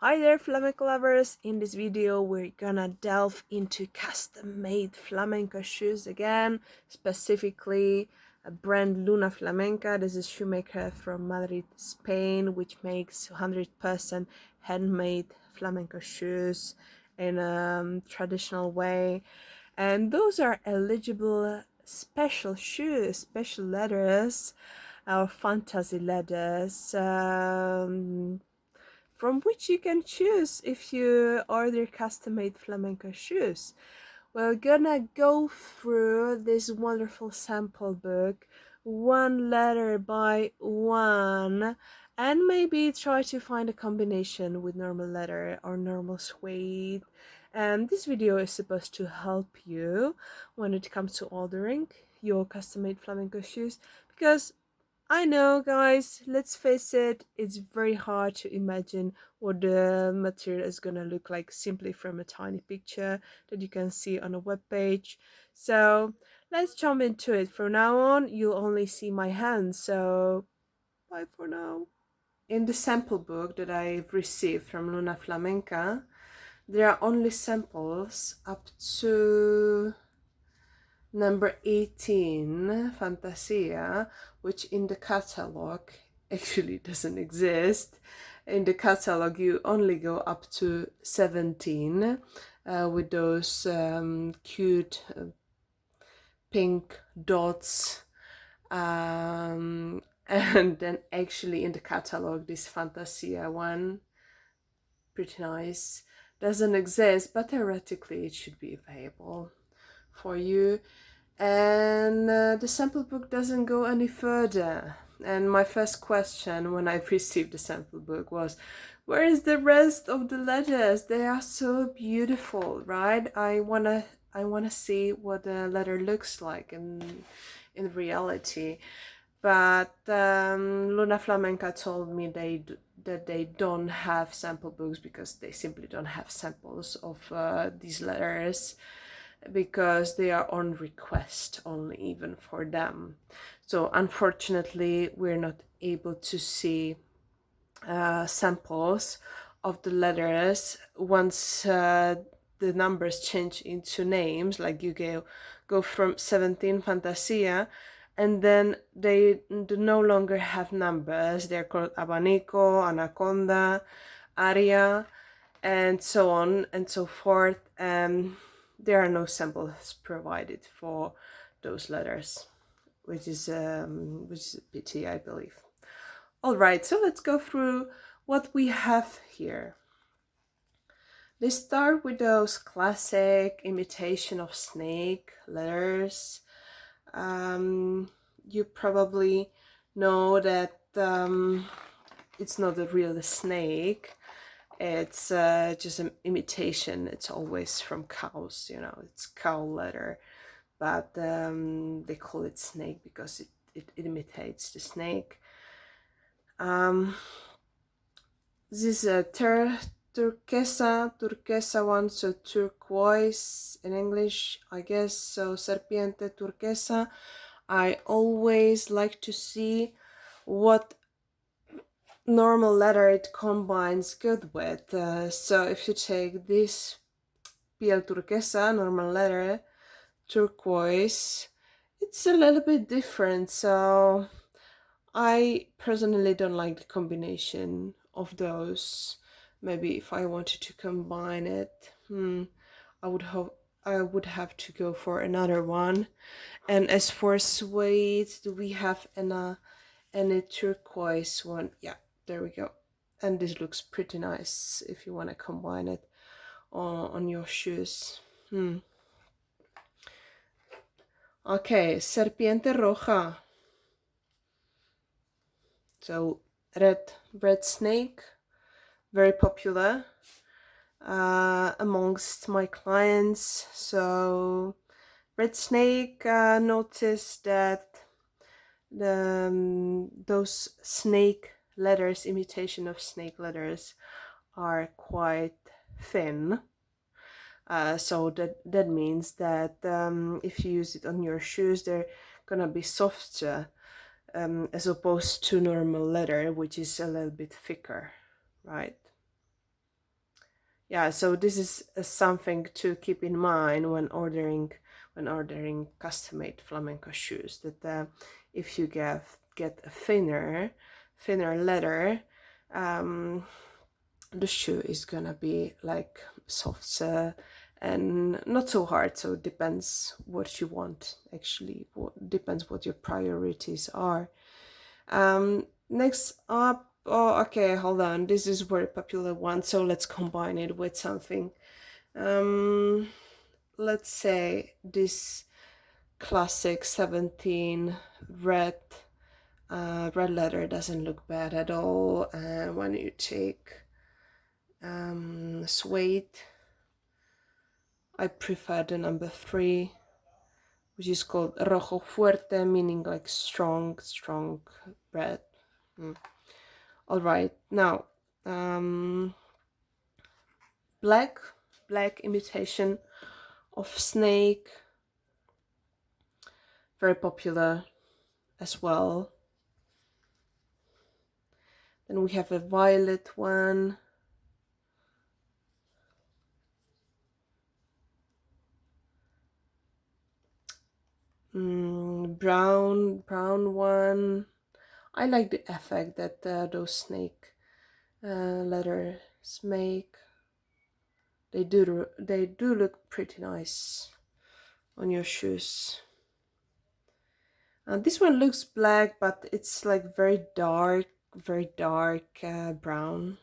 Hi there, flamenco lovers! In this video, we're gonna delve into custom-made flamenco shoes again, specifically a brand Luna Flamenca. This is a shoemaker from Madrid, Spain, which makes 100% handmade flamenco shoes in a traditional way. And those are eligible special shoes, special leathers, our fantasy leathers. From which you can choose if you order custom-made flamenco shoes. We're gonna go through this wonderful sample book, one letter by one, and maybe try to find a combination with normal leather or normal suede. And this video is supposed to help you when it comes to ordering your custom-made flamenco shoes, because I know, guys, let's face it, it's very hard to imagine what the material is gonna look like simply from a tiny picture that you can see on a web page. So let's jump into it. From now on, you'll only see my hands, so bye for now. In the sample book that I've received from Luna Flamenca, there are only samples up to number 18, Fantasia, which in the catalog actually doesn't exist. In the catalog, you only go up to 17 with those cute pink dots. And then actually in the catalog, this Fantasia one, pretty nice, doesn't exist, but theoretically it should be available for you. And the sample book doesn't go any further. And my first question when I received the sample book was, where is the rest of the letters? They are so beautiful, right? I wanna see what the letter looks like in reality. But Luna Flamenca told me that they don't have sample books because they simply don't have samples of these letters, because they are on request only even for them. So unfortunately, we're not able to see samples of the letters once the numbers change into names, like you go from 17 Fantasia, and then they no longer have numbers. They're called Abanico, Anaconda, Aria, and so on and so forth. There are no samples provided for those letters, which is a pity, I believe. All right, so let's go through what we have here. They start with those classic imitation of snake letters. You probably know that it's not a real snake. It's just an imitation. It's always from cows, you know, it's cow leather, but they call it snake because it imitates the snake. This is a turquesa one, so turquoise in English, I guess, so serpiente turquesa. I always like to see what normal leather it combines good with. So if you take this piel turquesa, normal leather, turquoise, it's a little bit different. So I personally don't like the combination of those. Maybe if I wanted to combine it, I would have to go for another one. And as for suede, do we have any turquoise one? Yeah, there we go. And this looks pretty nice if you want to combine it on your shoes. Okay, serpiente roja. So red snake, very popular amongst my clients. So red snake, noticed that those snake letters, imitation of snake letters, are quite thin. So that means that if you use it on your shoes, they're gonna be softer, as opposed to normal leather, which is a little bit thicker, right? Yeah, so this is something to keep in mind when ordering custom-made flamenco shoes. That if you get a thinner leather, the shoe is gonna be like softer and not so hard. So it depends what you want. Actually, depends what your priorities are. Next up, oh, okay, hold on. This is a very popular one, so let's combine it with something. Let's say this classic 17 red red leather doesn't look bad at all. And when you take suede, I prefer the number 3, which is called rojo fuerte, meaning like strong red. All right, now black imitation of snake, very popular as well. Then we have a violet one, brown one. I like the effect that those snake leathers make. They do look pretty nice on your shoes. This one looks black, but it's like very dark brown,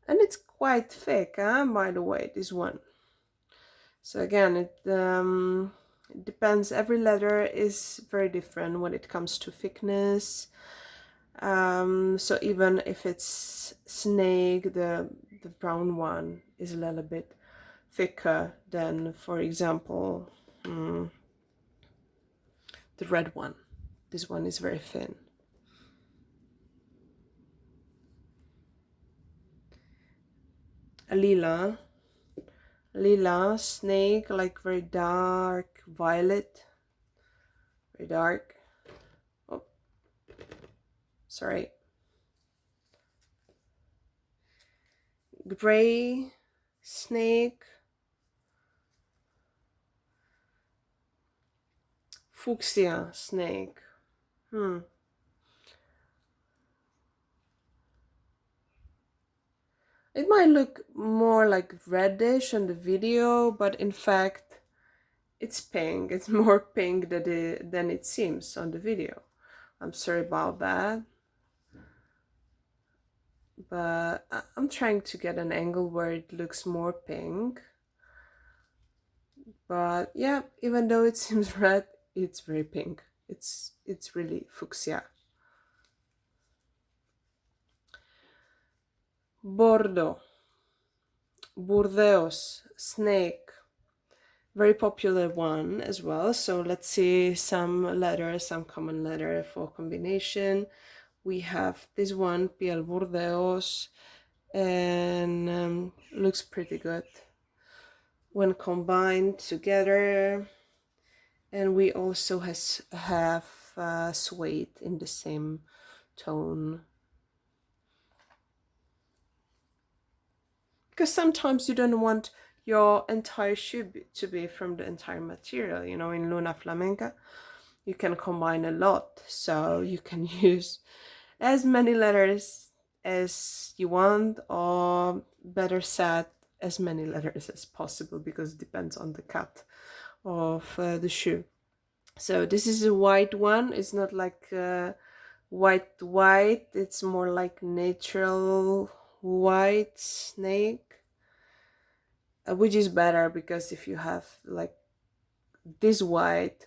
and it's quite thick, by the way, this one. So again, it depends. Every leather is very different when it comes to thickness. So even if it's snake, the brown one is a little bit thicker than, for example, the red one. This one is very thin. A lila snake, like very dark violet, very dark. Oh, sorry. Gray snake, fuchsia snake. It might look more like reddish on the video, but in fact it's pink. It's more pink than it seems on the video. I'm sorry about that, but I'm trying to get an angle where it looks more pink. But yeah, even though it seems red, it's very pink. It's really fuchsia. Bordeaux, Burdeos snake, very popular one as well. So let's see some letters, some common letter for combination. We have this one, piel Burdeos, and looks pretty good when combined together. And we also have suede in the same tone, because sometimes you don't want your entire shoe to be from the entire material. You know, in Luna Flamenca you can combine a lot, so you can use as many letters as you want, or better said, as many letters as possible, because it depends on the cut of the shoe. So this is a white one. It's not like white, it's more like natural white snake, which is better, because if you have like this white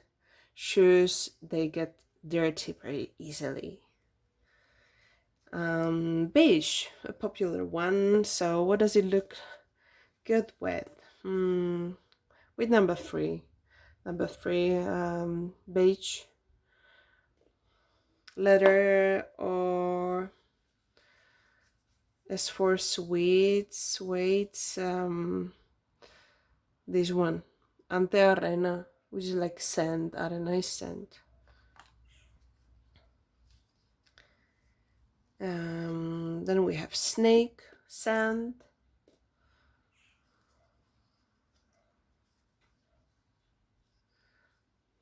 shoes, they get dirty very easily. Beige, a popular one. So what does it look good with? With number 3, beige leather. Or as for suedes, this one, ante arena, which is like sand. Arena is sand. Then we have snake sand.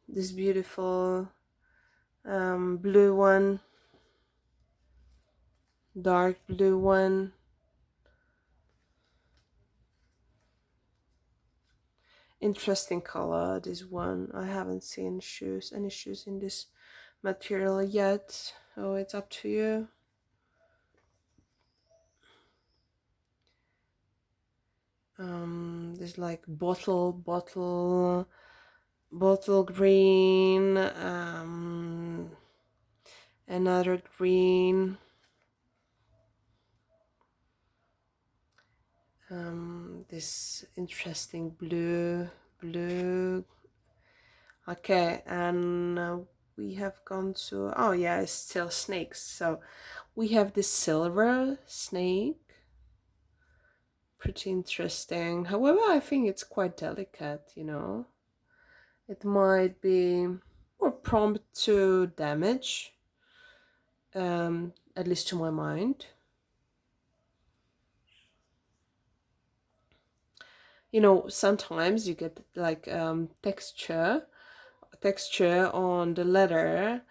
This beautiful blue one, dark blue one. Interesting color, this one. I haven't seen any shoes in this material yet. Oh, it's up to you. There's like bottle green, another green, this interesting blue. Okay, and we have gone to, oh yeah, it's still snakes. So we have this silver snake, pretty interesting. However, I think it's quite delicate, you know. It might be more prompt to damage, at least to my mind. You know, sometimes you get like texture on the leather,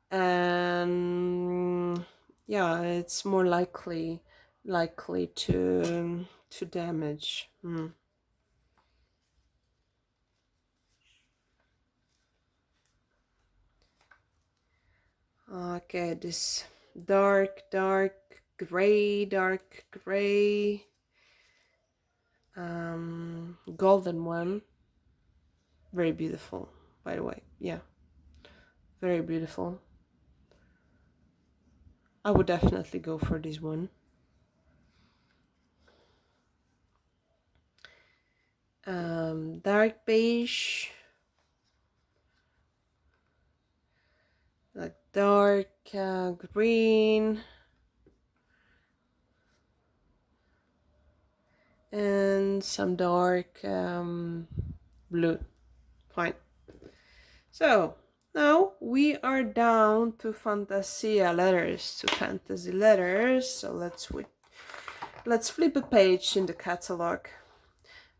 and yeah, it's more likely to damage. Okay, this dark gray golden one, very beautiful, by the way. Yeah, very beautiful. I would definitely go for this one. Dark beige, like dark green, and some dark blue. Fine. So now we are down to Fantasia letters, to fantasy letters. So let's flip a page in the catalog,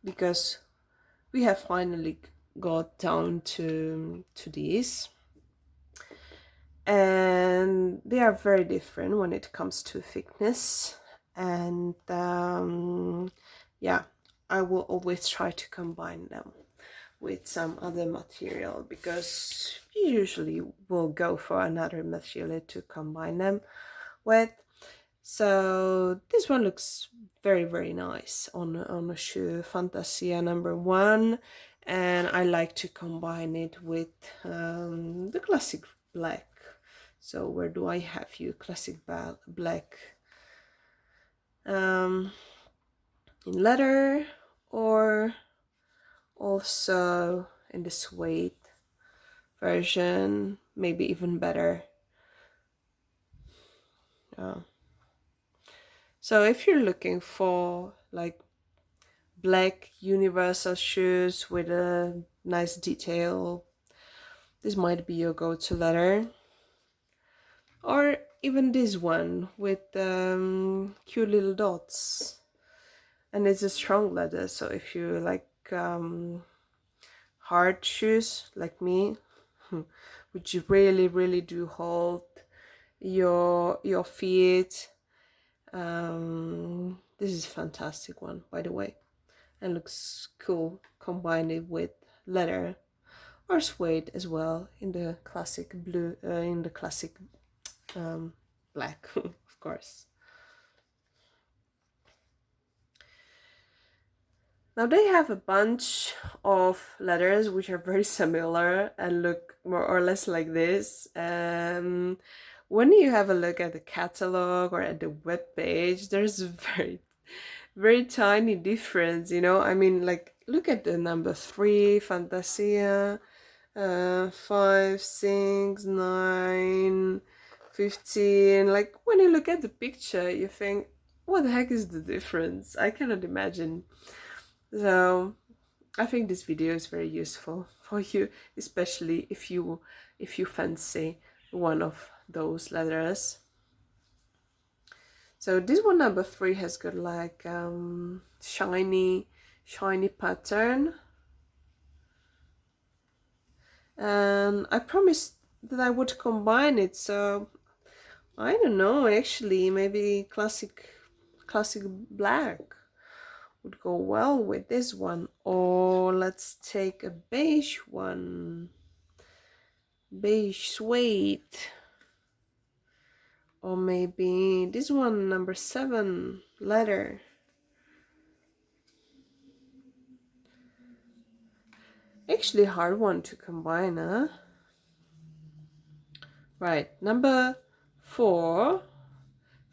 because we have finally got down to these, and they are very different when it comes to thickness, and yeah, I will always try to combine them with some other material, because you usually will go for another material to combine them with. So this one looks very nice on a shoe, Fantasia number 1, and I like to combine it with the classic black. So where do I have you? Classic black, in leather, or also in the suede version, maybe even better. So if you're looking for like black universal shoes with a nice detail, this might be your go-to leather. Or even this one with cute little dots, and it's a strong leather, so if you like hard shoes like me, which really do hold your feet, this is a fantastic one, by the way, and looks cool combined it with leather or suede as well, in the classic blue, in the classic black, of course. Now they have a bunch of letters which are very similar and look more or less like this. When you have a look at the catalog or at the web page, there's a very tiny difference, you know. I mean, like, look at the number 3, Fantasia, 5, 6, 9, 15. Like, when you look at the picture, you think, what the heck is the difference? I cannot imagine. So I think this video is very useful for you, especially if you fancy one of those letters. So this one, number 3, has got like shiny pattern, and I promised that I would combine it, so I don't know, actually maybe classic black would go well with this one, or let's take a beige one, beige suede, or maybe this one, number 7, leather. Actually hard one to combine, huh? Right, number 4,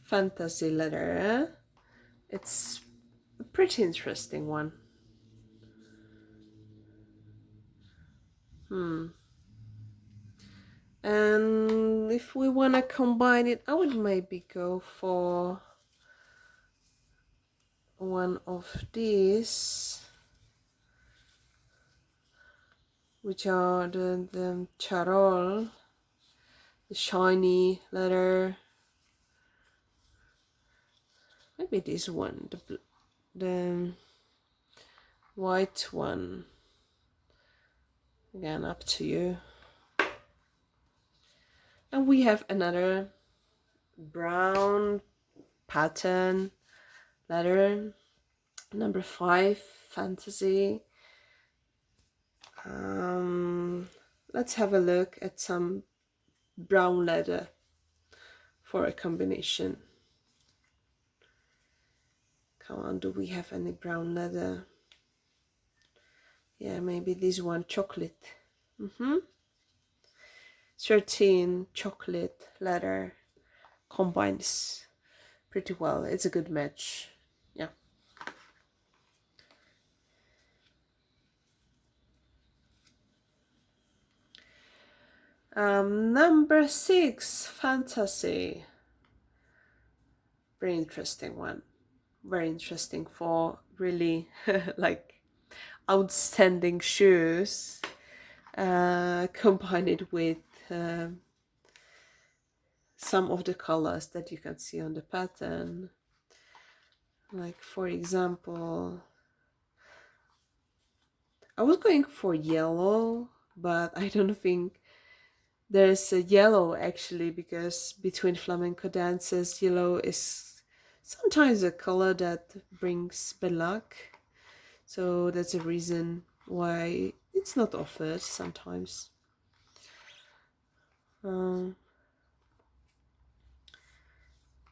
fantasy leather. It's a pretty interesting one. And if we want to combine it, I would maybe go for one of these, which are the charol, the shiny leather. Maybe this one, the white one. Again, up to you. And we have another brown pattern leather, number 5, fantasy. Let's have a look at some brown leather for a combination. Come on, do we have any brown leather? Yeah, maybe this one, chocolate. 13, chocolate leather combines pretty well. It's a good match. Yeah. Number 6, fantasy. Very interesting one. Very interesting for really like outstanding shoes. Combine it with some of the colors that you can see on the pattern. Like, for example, I was going for yellow, but I don't think there's a yellow actually, because between flamenco dances, yellow is sometimes a color that brings bad luck. So that's a reason why it's not offered sometimes.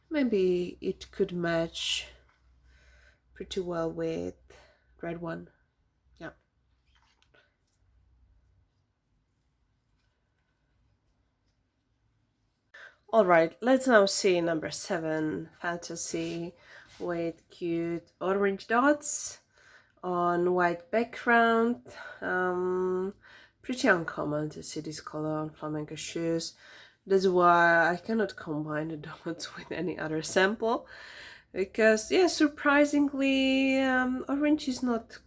Maybe it could match pretty well with red one. Yeah. All right, let's now see number 7, fantasy, with cute orange dots on white background. Pretty uncommon to see this color on flamenco shoes. That's why I cannot combine the dots with any other sample, because yeah, surprisingly, orange is not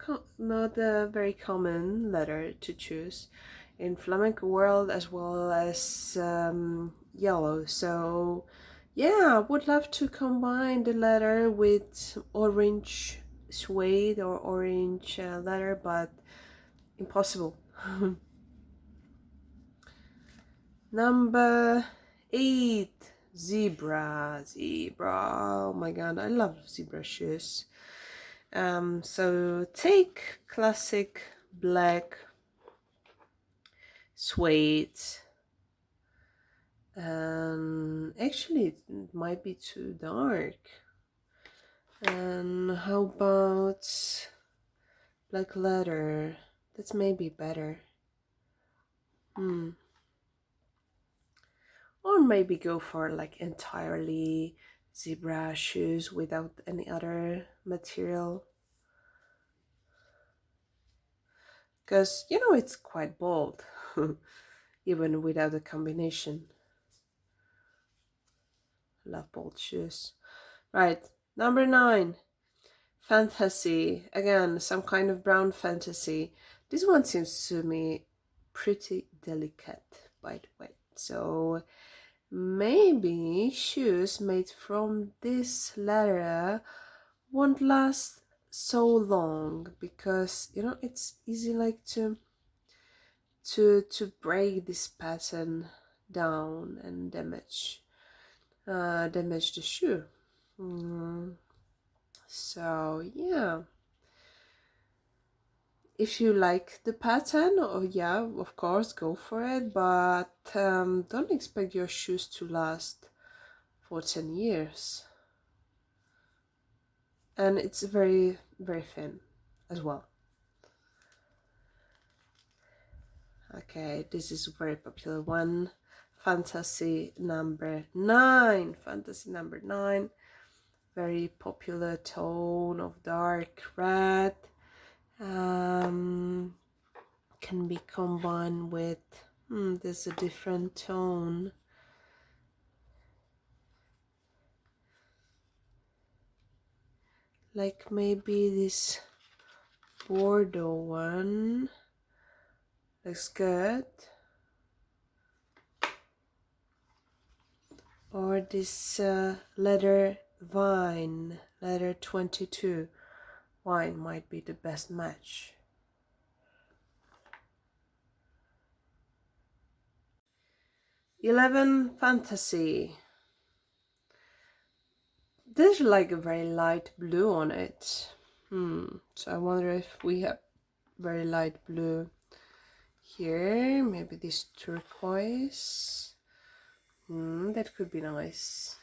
a very common letter to choose in flamenco world, as well as yellow. So yeah, I would love to combine the leather with orange suede or orange leather, but impossible. Number 8, zebra. Oh my god, I love zebra shoes. So take classic black suede. Actually, it might be too dark. And how about black leather? That's maybe better. Or maybe go for like entirely zebra shoes without any other material. Because, you know, it's quite bold, even without a combination. Love bold shoes. Right, number 9, fantasy. Again, some kind of brown fantasy. This one seems to me pretty delicate, by the way. So Maybe shoes made from this leather won't last so long because it's easy like to break this pattern down and damage the shoe. So yeah, if you like the pattern, oh yeah, of course go for it, but don't expect your shoes to last for 10 years. And it's very very thin as well. Okay, this is a very popular one. Fantasy number 9. Fantasy number 9. Very popular tone of dark red. Can be combined with there's a different tone, like maybe this Bordeaux one looks good, or this leather vine, leather 22 wine might be the best match. 11 Fantasy. There's like a very light blue on it. So I wonder if we have very light blue here. Maybe this turquoise. That could be nice.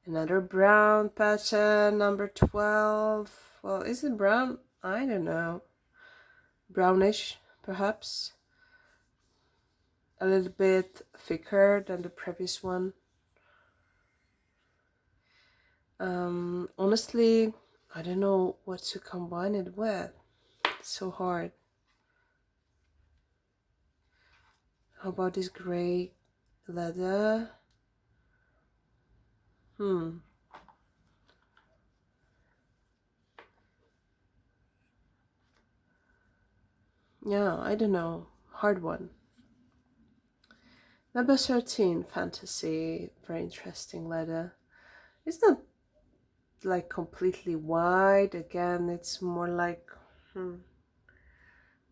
Another brown pattern, number 12. Well, is it brown? I don't know. Brownish, perhaps. A little bit thicker than the previous one. Honestly, I don't know what to combine it with. It's so hard. How about this gray leather? Yeah, I don't know. Hard one. Number 13, Fantasy. Very interesting leather. It's not like completely white. Again, it's more like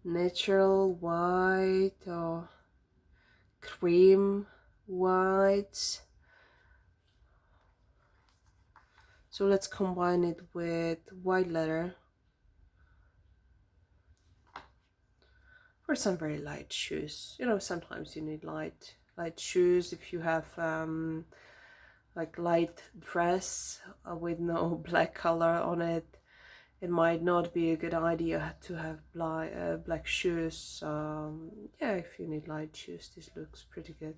natural white or cream white. So let's combine it with white leather for some very light shoes. Sometimes you need light shoes if you have like light dress with no black color on it. It might not be a good idea to have black shoes. Yeah, if you need light shoes, this looks pretty good.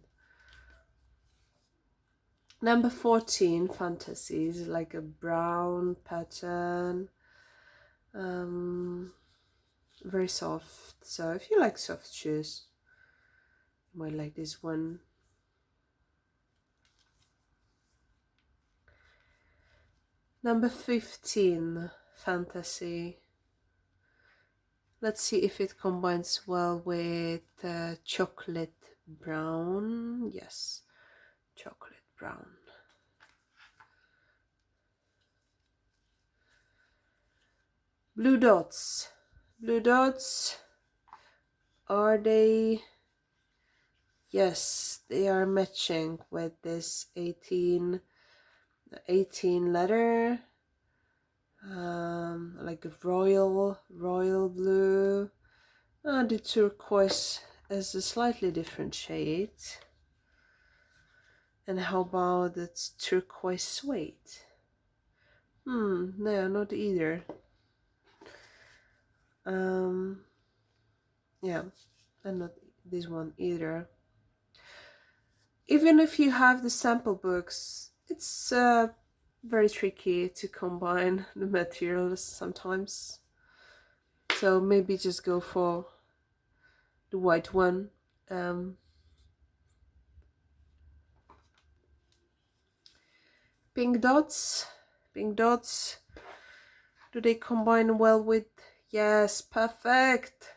Number 14, Fantasy, is like a brown pattern. Very soft. So if you like soft shoes, you might like this one. Number 15, Fantasy. Let's see if it combines well with chocolate brown. Yes, chocolate brown. Blue dots. Blue dots. Are they? Yes, they are matching with this 18 letter. Like a royal blue. The turquoise is a slightly different shade. And how about the turquoise suede? No, not either. Yeah, and not this one either. Even if you have the sample books, it's very tricky to combine the materials sometimes. So maybe just go for the white one. Pink dots. Do they combine well with? Yes, perfect.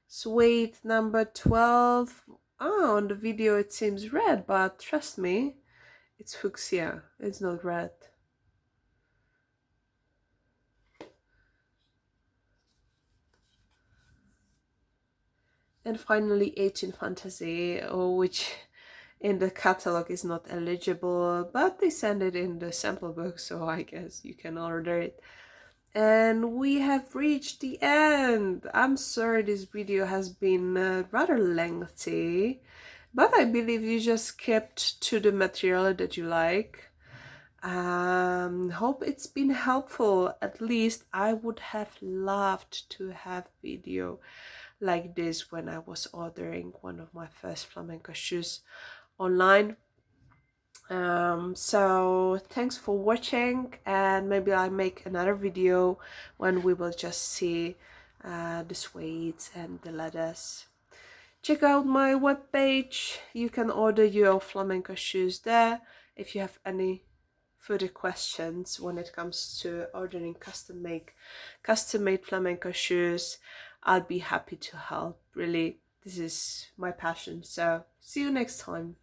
Suede number 12. Oh, on the video it seems red, but trust me, it's fuchsia, it's not red. And finally 18 Fantasy, which in the catalog is not eligible, but they send it in the sample book, so I guess you can order it. And we have reached the end. I'm sorry this video has been rather lengthy, but I believe you just kept to the material that you like. Hope it's been helpful. At least I would have loved to have video like this when I was ordering one of my first flamenco shoes online. So thanks for watching, and maybe I'll make another video when we will just see the suedes and the leathers. Check out my webpage. You can order your flamenco shoes there. If you have any further questions when it comes to ordering custom-made flamenco shoes, I'll be happy to help. Really, this is my passion. So see you next time.